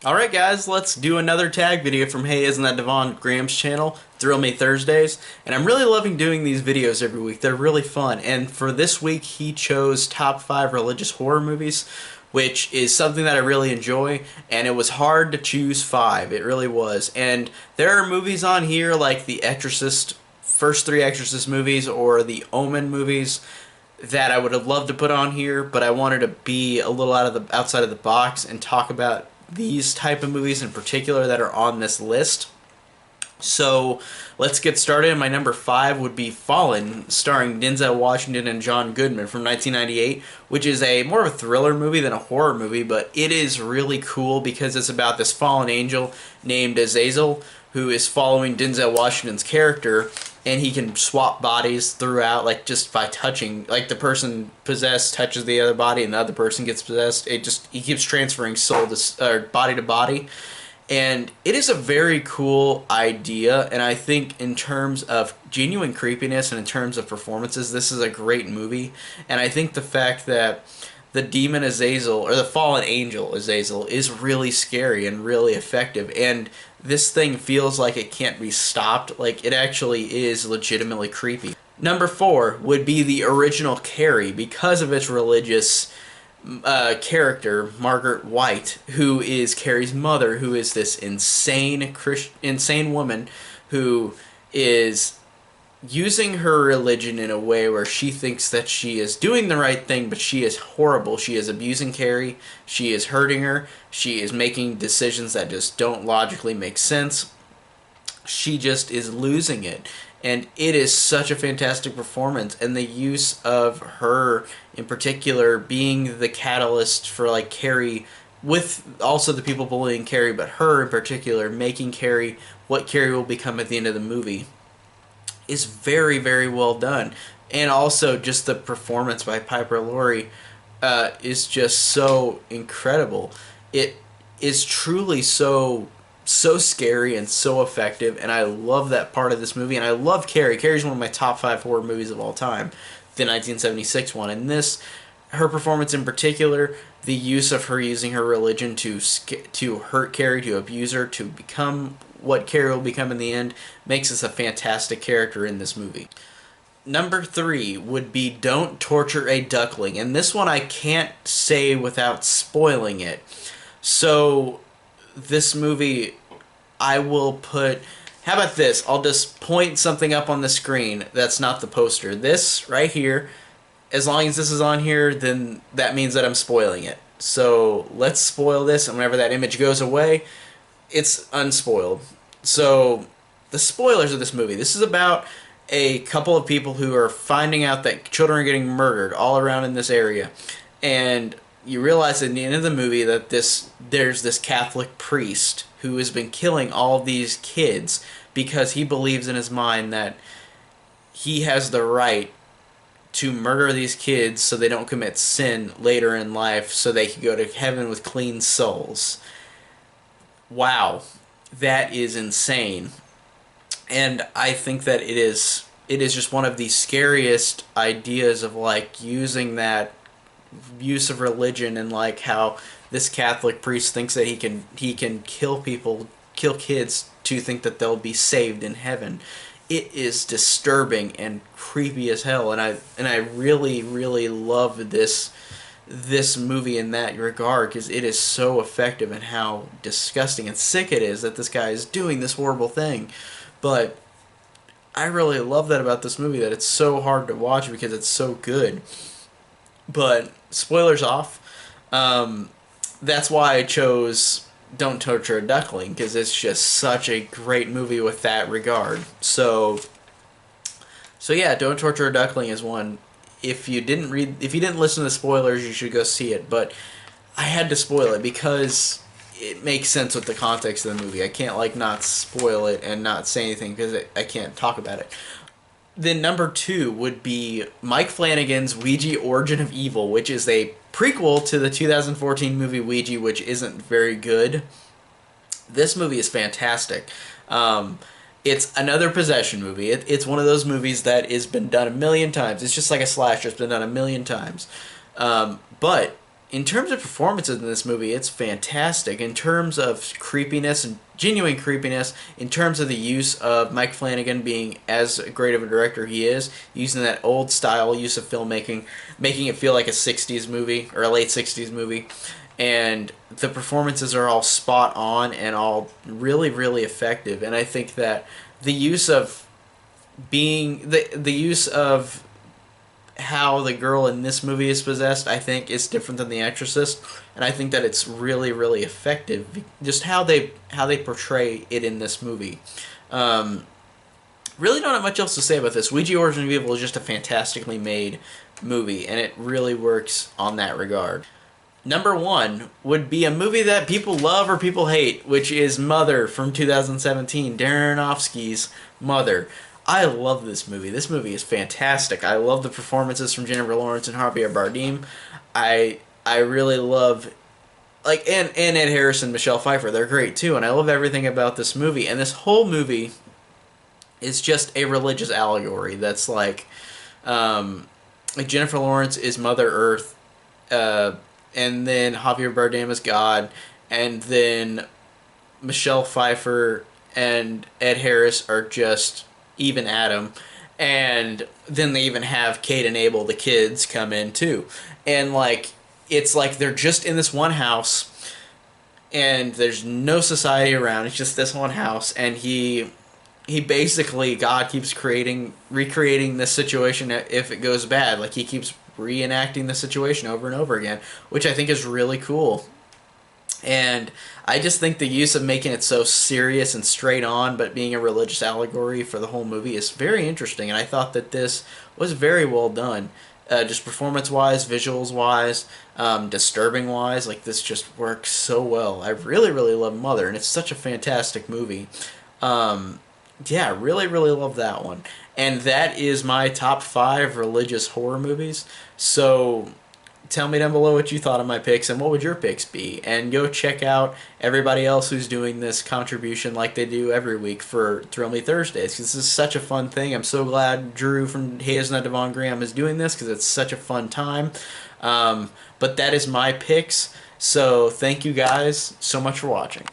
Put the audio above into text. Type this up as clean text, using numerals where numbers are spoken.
Alright guys, let's do another tag video from Hey Isn't That Devon Graham's channel, Thrill Me Thursdays. And I'm really loving doing these videos every week. They're really fun. And for this week he chose top 5 religious horror movies, which is something that I really enjoy. And it was hard to choose 5. It really was. And there are movies on here like The Exorcist, first 3 Exorcist movies, or the Omen movies that I would have loved to put on here, but I wanted to be a little outside of the box and talk about these type of movies in particular that are on this list. So let's get started. My number 5 would be Fallen, starring Denzel Washington and John Goodman from 1998, which is a more of a thriller movie than a horror movie, but it is really cool because it's about this fallen angel named Azazel who is following Denzel Washington's character, and he can swap bodies throughout, like just by touching, like the person possessed touches the other body and the other person gets possessed. He keeps transferring soul to or body to body, and it is a very cool idea. And I think in terms of genuine creepiness and in terms of performances, this is a great movie. And I think the fact that the demon Azazel, or the fallen angel Azazel, is really scary and really effective. And this thing feels like it can't be stopped. Like, it actually is legitimately creepy. Number 4 would be the original Carrie, because of its religious character, Margaret White, who is Carrie's mother, who is this insane woman who is using her religion in a way where she thinks that she is doing the right thing, but she is horrible. She is abusing Carrie. She is hurting her. She is making decisions that just don't logically make sense. She just is losing it. And it is such a fantastic performance. And the use of her, in particular, being the catalyst for, like, Carrie, with also the people bullying Carrie, but her in particular, making Carrie what Carrie will become at the end of the movie, is very, very well done. And also just the performance by Piper Laurie is just so incredible. It is truly so scary and so effective, and I love that part of this movie. And I love Carrie. Carrie's one of my top 5 horror movies of all time, the 1976 one. And this, her performance in particular, the use of her using her religion to hurt Carrie, to abuse her, to become what Carrie will become in the end, makes us a fantastic character in this movie. Number 3 would be Don't Torture a Duckling, and this one I can't say without spoiling it. So this movie, I will put, how about this? I'll just point something up on the screen that's not the poster. This right here, as long as this is on here, then that means that I'm spoiling it. So let's spoil this, and whenever that image goes away, it's unspoiled. So the spoilers of this movie. This is about a couple of people who are finding out that children are getting murdered all around in this area. And you realize at the end of the movie that there's this Catholic priest who has been killing all of these kids because he believes in his mind that he has the right to murder these kids so they don't commit sin later in life, so they can go to heaven with clean souls. Wow, that is insane. And I think that it is just one of the scariest ideas of, like, using that use of religion, and like how this Catholic priest thinks that he can kill people, kill kids, to think that they'll be saved in heaven. It is disturbing and creepy as hell, and I really, really love this movie in that regard, because it is so effective in how disgusting and sick it is that this guy is doing this horrible thing. But I really love that about this movie, that it's so hard to watch because it's so good. But spoilers off. That's why I chose Don't Torture a Duckling, because it's just such a great movie with that regard. So yeah, Don't Torture a Duckling is one. If you didn't listen to the spoilers, you should go see it. But I had to spoil it because it makes sense with the context of the movie. I can't, like, not spoil it and not say anything because I can't talk about it. Then number 2 would be Mike Flanagan's Ouija Origin of Evil, which is a prequel to the 2014 movie Ouija, which isn't very good. This movie is fantastic. It's another possession movie. It's one of those movies that has been done a million times. It's just like a slasher. It's been done a million times. But in terms of performances in this movie, it's fantastic. In terms of creepiness and genuine creepiness, in terms of the use of Mike Flanagan being as great of a director he is, using that old style use of filmmaking, making it feel like a 60s movie or a late 60s movie. And the performances are all spot on and all really, really effective. And I think that the use of the use of how the girl in this movie is possessed, I think, is different than The Exorcist, and I think that it's really, really effective. Just how they portray it in this movie. Really, don't have much else to say about this. Ouija Origin of Evil is just a fantastically made movie, and it really works on that regard. Number one would be a movie that people love or people hate, which is Mother from 2017, Darren Aronofsky's Mother. I love this movie. This movie is fantastic. I love the performances from Jennifer Lawrence and Javier Bardem. I really love and Ed Harris and Michelle Pfeiffer. They're great too, and I love everything about this movie. And this whole movie is just a religious allegory. That's like Jennifer Lawrence is Mother Earth, and then Javier Bardem is God, and then Michelle Pfeiffer and Ed Harris are just even Adam, and then they even have Kate and Abel, the kids, come in too. And it's like they're just in this one house, and there's no society around. It's just this one house, and he basically, God keeps recreating this situation if it goes bad. Like, he keeps reenacting the situation over and over again, which I think is really cool. And I just think the use of making it so serious and straight on, but being a religious allegory for the whole movie is very interesting. And I thought that this was very well done. Just performance-wise, visuals-wise, disturbing-wise, like, this just works so well. I really, really love Mother, and it's such a fantastic movie. Yeah, really, really love that one. And that is my top 5 religious horror movies. So tell me down below what you thought of my picks and what would your picks be. And go check out everybody else who's doing this contribution like they do every week for Thrill Me Thursdays, because this is such a fun thing. I'm so glad Drew from Hey Isn't That Devon Graham is doing this, because it's such a fun time. But that is my picks. So thank you guys so much for watching.